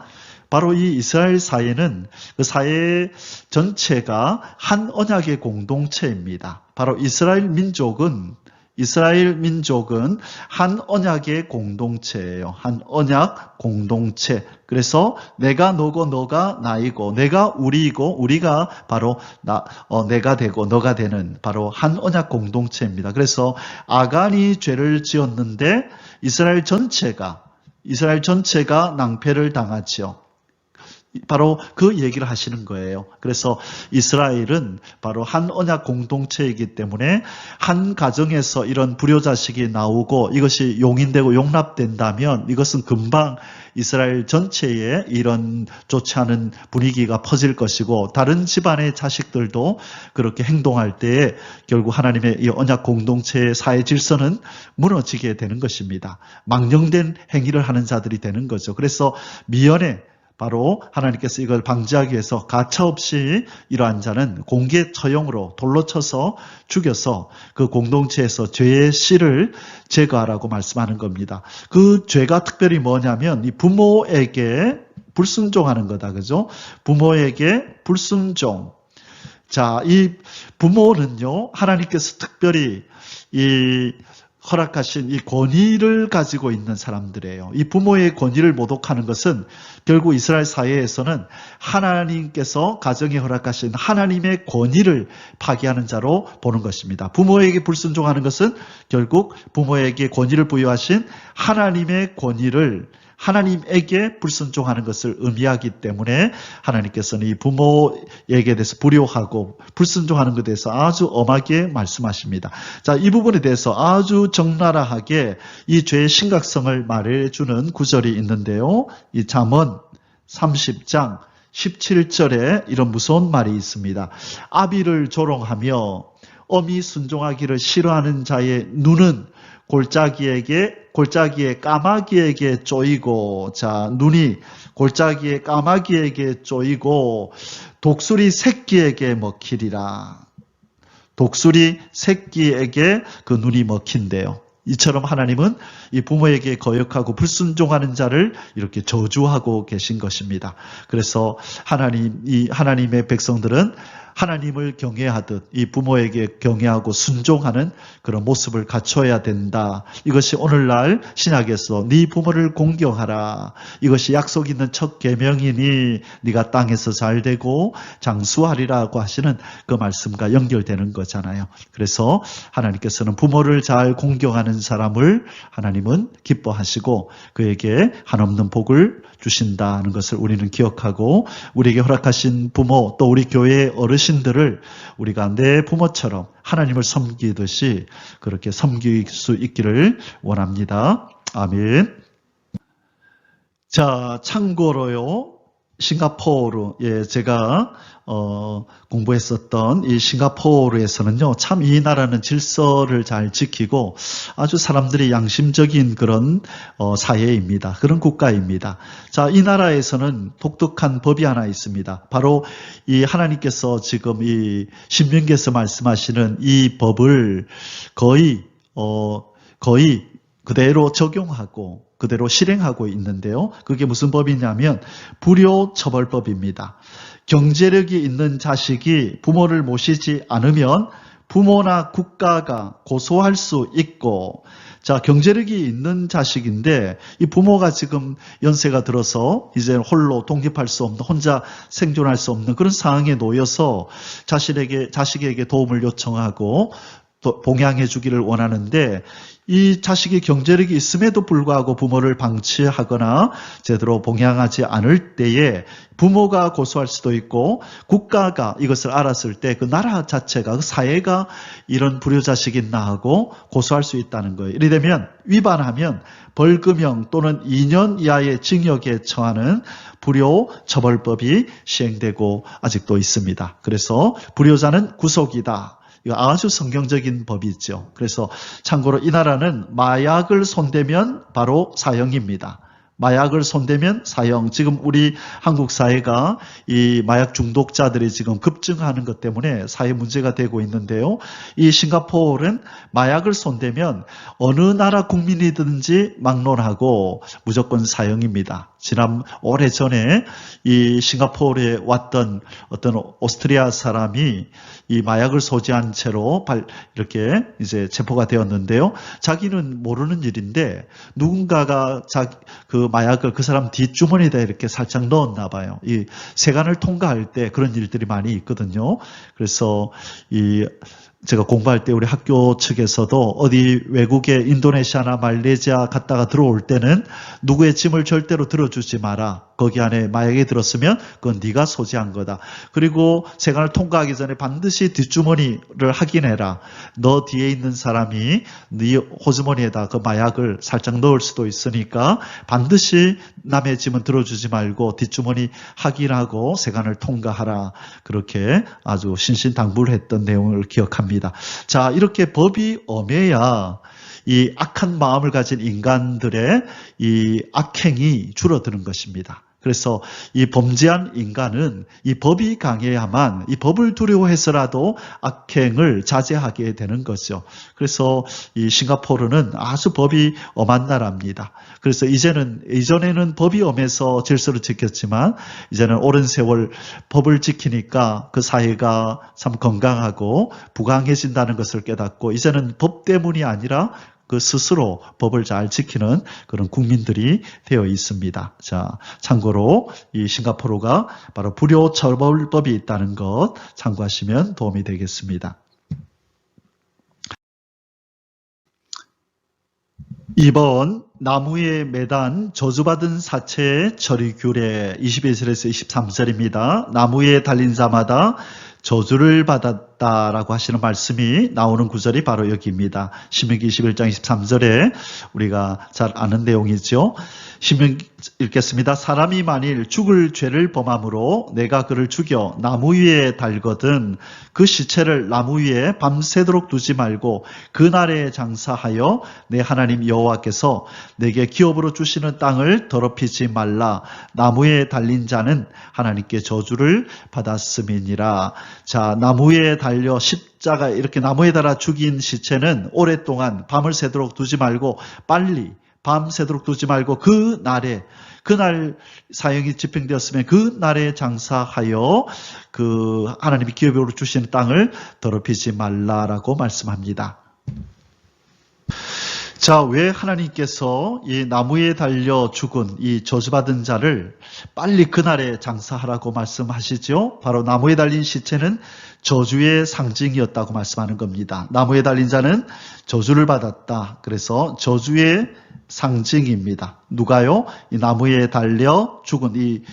바로 이 이스라엘 사회는 그 사회 전체가 한 언약의 공동체입니다. 바로 이스라엘 민족은 한 언약의 공동체예요. 한 언약 공동체. 그래서 내가 너고 너가 나이고 내가 우리이고 우리가 바로 내가 되고 너가 되는 바로 한 언약 공동체입니다. 그래서 아간이 죄를 지었는데 이스라엘 전체가 낭패를 당하지요. 바로 그 얘기를 하시는 거예요. 그래서 이스라엘은 바로 한 언약 공동체이기 때문에 한 가정에서 이런 불효자식이 나오고 이것이 용인되고 용납된다면 이것은 금방 이스라엘 전체에 이런 좋지 않은 분위기가 퍼질 것이고 다른 집안의 자식들도 그렇게 행동할 때에 결국 하나님의 이 언약 공동체의 사회 질서는 무너지게 되는 것입니다. 망령된 행위를 하는 자들이 되는 거죠. 그래서 미연에 바로 하나님께서 이걸 방지하기 위해서 가차없이 이러한 자는 공개 처형으로 돌로 쳐서 죽여서 그 공동체에서 죄의 씨를 제거하라고 말씀하는 겁니다. 그 죄가 특별히 뭐냐면 이 부모에게 불순종하는 거다. 그죠? 부모에게 불순종. 자, 이 부모는요, 하나님께서 특별히 허락하신 이 권위를 가지고 있는 사람들이에요. 이 부모의 권위를 모독하는 것은 결국 이스라엘 사회에서는 하나님께서 가정에 허락하신 하나님의 권위를 파기하는 자로 보는 것입니다. 부모에게 불순종하는 것은 결국 부모에게 권위를 부여하신 하나님의 권위를 하나님에게 불순종하는 것을 의미하기 때문에 하나님께서는 이 부모에게 대해서 불효하고 불순종하는 것에 대해서 아주 엄하게 말씀하십니다. 자, 이 부분에 대해서 아주 적나라하게 이 죄의 심각성을 말해주는 구절이 있는데요. 이 잠언 30장 17절에 이런 무서운 말이 있습니다. 아비를 조롱하며 어미 순종하기를 싫어하는 자의 눈은 골짜기에 까마귀에게 쪼이고, 자, 눈이 골짜기에 까마귀에게 쪼이고 독수리 새끼에게 먹히리라. 독수리 새끼에게 그 눈이 먹힌대요. 이처럼 하나님은 이 부모에게 거역하고 불순종하는 자를 이렇게 저주하고 계신 것입니다. 그래서 하나님의 백성들은 하나님을 경외하듯 이 부모에게 경외하고 순종하는 그런 모습을 갖춰야 된다. 이것이 오늘날 신약에서 네 부모를 공경하라. 이것이 약속 있는 첫 계명이니 네가 땅에서 잘 되고 장수하리라고 하시는 그 말씀과 연결되는 거잖아요. 그래서 하나님께서는 부모를 잘 공경하는 사람을 하나님은 기뻐하시고 그에게 한없는 복을 주신다는 것을 우리는 기억하고 우리에게 허락하신 부모 또 우리 교회의 어르신 어르신들을 우리가 내 부모처럼 하나님을 섬기듯이 그렇게 섬길 수 있기를 원합니다. 아멘. 자, 참고로요. 싱가포르, 제가 공부했었던 이 싱가포르에서는요, 참 이 나라는 질서를 잘 지키고 아주 사람들이 양심적인 그런 사회입니다. 그런 국가입니다. 자, 이 나라에서는 독특한 법이 하나 있습니다. 바로 이 하나님께서 지금 이 신명기에서 말씀하시는 이 법을 거의 그대로 적용하고 그대로 실행하고 있는데요. 그게 무슨 법이냐면 불효처벌법입니다. 경제력이 있는 자식이 부모를 모시지 않으면 부모나 국가가 고소할 수 있고, 자, 경제력이 있는 자식인데 이 부모가 지금 연세가 들어서 이제 홀로 독립할 수 없는, 혼자 생존할 수 없는 그런 상황에 놓여서 자식에게 도움을 요청하고 또 봉양해 주기를 원하는데, 이 자식이 경제력이 있음에도 불구하고 부모를 방치하거나 제대로 봉양하지 않을 때에 부모가 고소할 수도 있고, 국가가 이것을 알았을 때 그 나라 자체가, 그 사회가 이런 불효자식이 있나 하고 고소할 수 있다는 거예요. 이래 되면 위반하면 벌금형 또는 2년 이하의 징역에 처하는 불효처벌법이 시행되고 아직도 있습니다. 그래서 불효자는 구속이다. 이거 아주 성경적인 법이죠. 그래서 참고로 이 나라는 마약을 손대면 바로 사형입니다. 마약을 손대면 사형. 지금 우리 한국 사회가 이 마약 중독자들이 지금 급증하는 것 때문에 사회 문제가 되고 있는데요. 이 싱가포르는 마약을 손대면 어느 나라 국민이든지 막론하고 무조건 사형입니다. 오래전에 이 싱가포르에 왔던 어떤 오스트리아 사람이 이 마약을 소지한 채로 이렇게 이제 체포가 되었는데요. 자기는 모르는 일인데 누군가가 그 마약을 그 사람 뒷주머니에다 이렇게 살짝 넣었나 봐요. 이 세관을 통과할 때 그런 일들이 많이 있거든요. 그래서 제가 공부할 때 우리 학교 측에서도 어디 외국에 인도네시아나 말레이시아 갔다가 들어올 때는 누구의 짐을 절대로 들어주지 마라. 거기 안에 마약이 들었으면 그건 네가 소지한 거다. 그리고 세관을 통과하기 전에 반드시 뒷주머니를 확인해라. 너 뒤에 있는 사람이 네 호주머니에다 그 마약을 살짝 넣을 수도 있으니까 반드시 남의 짐은 들어주지 말고 뒷주머니 확인하고 세관을 통과하라. 그렇게 아주 신신당부를 했던 내용을 기억합니다. 자, 이렇게 법이 엄해야 이 악한 마음을 가진 인간들의 이 악행이 줄어드는 것입니다. 그래서 이 범죄한 인간은 이 법이 강해야만, 이 법을 두려워해서라도 악행을 자제하게 되는 거죠. 그래서 이 싱가포르는 아주 법이 엄한 나라입니다. 그래서 이전에는 법이 엄해서 질서를 지켰지만 이제는 오랜 세월 법을 지키니까 그 사회가 참 건강하고 부강해진다는 것을 깨닫고, 이제는 법 때문이 아니라 그 스스로 법을 잘 지키는 그런 국민들이 되어 있습니다. 자, 참고로 이 싱가포르가 바로 불효처벌법이 있다는 것 참고하시면 도움이 되겠습니다. 2번, 나무에 매단 저주받은 사체의 처리 규례 21절에서 23절입니다. 나무에 달린 자마다 저주를 받았다라고 하시는 말씀이 나오는 구절이 바로 여기입니다. 신명기 21장 23절에 우리가 잘 아는 내용이죠. 신명기 읽겠습니다. 사람이 만일 죽을 죄를 범함으로 내가 그를 죽여 나무 위에 달거든 그 시체를 나무 위에 밤새도록 두지 말고 그날에 장사하여 내 하나님 여호와께서 내게 기업으로 주시는 땅을 더럽히지 말라. 나무에 달린 자는 하나님께 저주를 받았음이니라. 자, 나무에 달려 십자가 이렇게 나무에 달아 죽인 시체는 오랫동안 밤을 새도록 두지 말고 빨리 밤새도록 두지 말고 그날 사형이 집행되었으면 그 날에 장사하여 그 하나님이 기업으로 주시는 땅을 더럽히지 말라라고 말씀합니다. 자, 왜 하나님께서 이 나무에 달려 죽은 이 저주받은 자를 빨리 그날에 장사하라고 말씀하시죠? 바로 나무에 달린 시체는 저주의 상징이었다고 말씀하는 겁니다. 나무에 달린 자는 저주를 받았다. 그래서 저주의 상징입니다. 누가요? 이 나무에 달려 죽은 이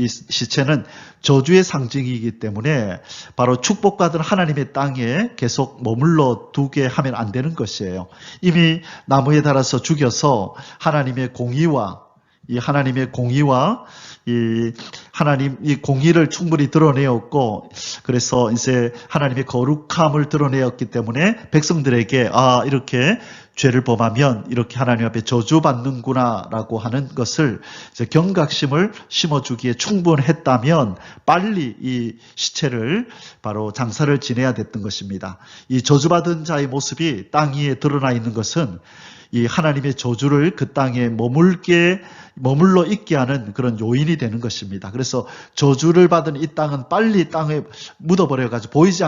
시체는 저주의 상징이기 때문에 바로 축복받은 하나님의 땅에 계속 머물러 두게 하면 안 되는 것이에요. 이미 나무에 달아서 죽여서 하나님의 공의와 이 하나님 이 공의를 충분히 드러내었고, 그래서 이제 하나님의 거룩함을 드러내었기 때문에 백성들에게 이렇게 죄를 범하면 이렇게 하나님 앞에 저주받는구나라고 하는 것을 이제 경각심을 심어주기에 충분했다면 빨리 이 시체를 바로 장사를 지내야 됐던 것입니다. 이 저주받은 자의 모습이 땅 위에 드러나 있는 것은 이 하나님의 저주를 그 땅에 머물러 있게 하는 그런 요인이 되는 것입니다. 그래서 저주를 받은 이 땅은 빨리 땅에 묻어버려가지고 보이지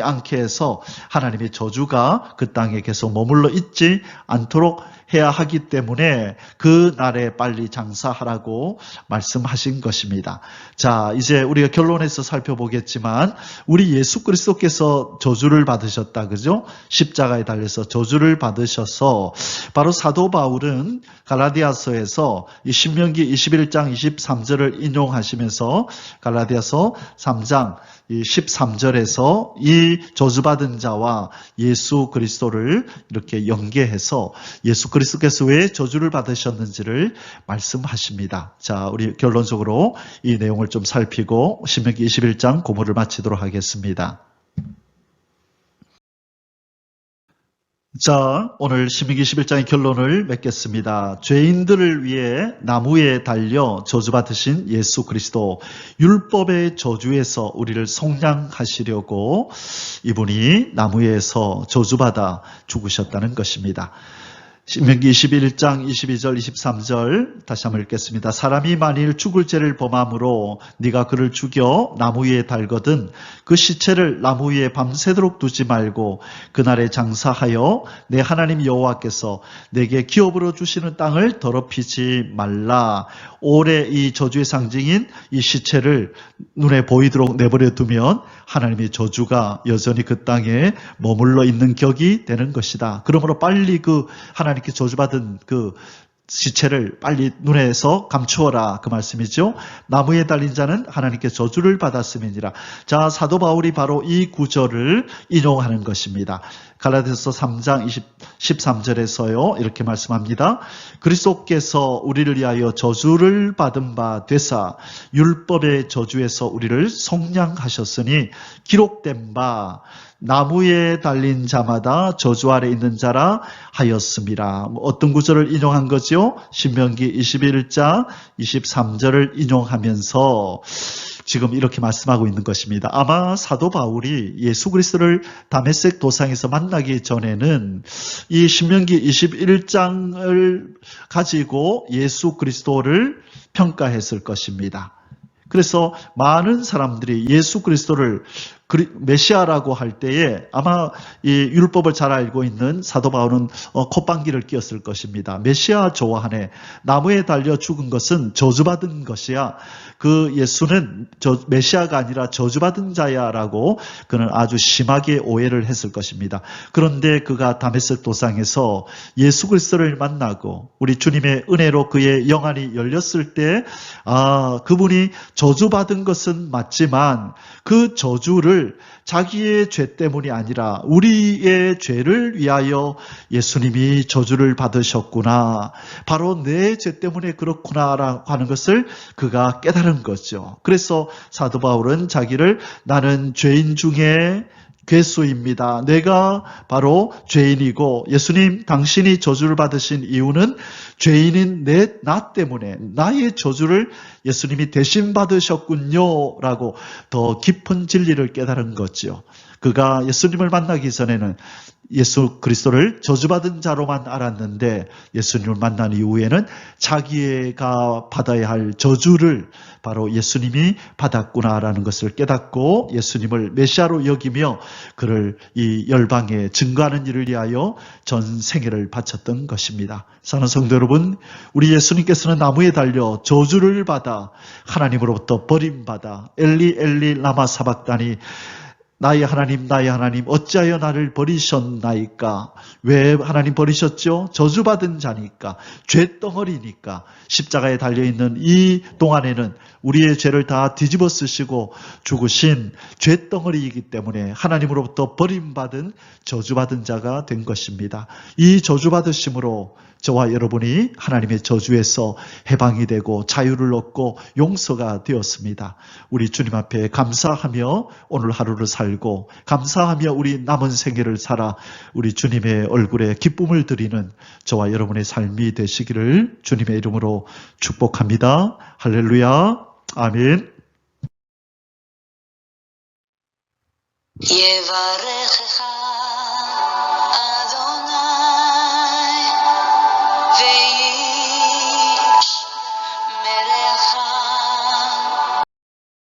않게 해서 하나님의 저주가 그 땅에 계속 머물러 있지 않도록 해야 하기 때문에 그 날에 빨리 장사하라고 말씀하신 것입니다. 자, 이제 우리가 결론에서 살펴보겠지만 우리 예수 그리스도께서 저주를 받으셨다. 그죠? 십자가에 달려서 저주를 받으셔서 바로 사도 바울은 갈라디아서에서 이 신명기 21장 23절을 인용하시면서 갈라디아서 3장 13절에서 이 저주받은 자와 예수 그리스도를 이렇게 연계해서 예수 그리스도께서 왜 저주를 받으셨는지를 말씀하십니다. 자, 우리 결론적으로 이 내용을 좀 살피고 신명기 21장 고문을 마치도록 하겠습니다. 자, 오늘 신명기 11장의 결론을 맺겠습니다. 죄인들을 위해 나무에 달려 저주받으신 예수 그리스도, 율법의 저주에서 우리를 속량하시려고 이분이 나무에서 저주받아 죽으셨다는 것입니다. 신명기 21장 22절 23절 다시 한번 읽겠습니다. 사람이 만일 죽을 죄를 범함으로 네가 그를 죽여 나무 위에 달거든 그 시체를 나무 위에 밤새도록 두지 말고 그날에 장사하여 내 하나님 여호와께서 내게 기업으로 주시는 땅을 더럽히지 말라. 올해 이 저주의 상징인 이 시체를 눈에 보이도록 내버려 두면 하나님의 저주가 여전히 그 땅에 머물러 있는 격이 되는 것이다. 그러므로 빨리 그 하나님께 저주받은 그 시체를 빨리 눈에서 감추어라, 그 말씀이죠. 나무에 달린 자는 하나님께 저주를 받았음이니라. 자, 사도 바울이 바로 이 구절을 인용하는 것입니다. 갈라디아서 3장 13절에서요 이렇게 말씀합니다. 그리스도께서 우리를 위하여 저주를 받은 바 되사 율법의 저주에서 우리를 속량하셨으니 기록된 바 나무에 달린 자마다 저주 아래 있는 자라 하였습니다. 어떤 구절을 인용한 거죠? 신명기 21장 23절을 인용하면서 지금 이렇게 말씀하고 있는 것입니다. 아마 사도 바울이 예수 그리스도를 다메섹 도상에서 만나기 전에는 이 신명기 21장을 가지고 예수 그리스도를 평가했을 것입니다. 그래서 많은 사람들이 예수 그리스도를 메시아라고 할 때에 아마 이 율법을 잘 알고 있는 사도 바울은 콧방귀를 뀌었을 것입니다. 메시아 좋아하네. 나무에 달려 죽은 것은 저주받은 것이야. 그 예수는 메시아가 아니라 저주받은 자야라고 그는 아주 심하게 오해를 했을 것입니다. 그런데 그가 다메섹 도상에서 예수 그리스도를 만나고 우리 주님의 은혜로 그의 영안이 열렸을 때 그분이 저주받은 것은 맞지만 그 저주를 자기의 죄 때문이 아니라 우리의 죄를 위하여 예수님이 저주를 받으셨구나. 바로 내 죄 때문에 그렇구나라고 하는 것을 그가 깨달은 거죠. 그래서 사도 바울은 자기를 나는 죄인 중에 괴수입니다. 내가 바로 죄인이고 예수님 당신이 저주를 받으신 이유는 죄인인 나 때문에 나의 저주를 예수님이 대신 받으셨군요 라고 더 깊은 진리를 깨달은 거죠. 그가 예수님을 만나기 전에는 예수 그리스도를 저주받은 자로만 알았는데 예수님을 만난 이후에는 자기가 받아야 할 저주를 바로 예수님이 받았구나라는 것을 깨닫고 예수님을 메시아로 여기며 그를 이 열방에 증거하는 일을 위하여 전 생애를 바쳤던 것입니다. 사랑하는 성도 여러분, 우리 예수님께서는 나무에 달려 저주를 받아 하나님으로부터 버림받아 엘리 엘리 라마 사박다니 나의 하나님 어찌하여 나를 버리셨나이까? 왜 하나님 버리셨죠? 저주받은 자니까, 죄덩어리니까. 십자가에 달려있는 이 동안에는 우리의 죄를 다 뒤집어 쓰시고 죽으신 죄덩어리이기 때문에 하나님으로부터 버림받은 저주받은 자가 된 것입니다. 이 저주받으심으로 저와 여러분이 하나님의 저주에서 해방이 되고 자유를 얻고 용서가 되었습니다. 우리 주님 앞에 감사하며 오늘 하루를 살고 감사하며 우리 남은 생애를 살아 우리 주님의 얼굴에 기쁨을 드리는 저와 여러분의 삶이 되시기를 주님의 이름으로 축복합니다. 할렐루야. 아멘. יברכך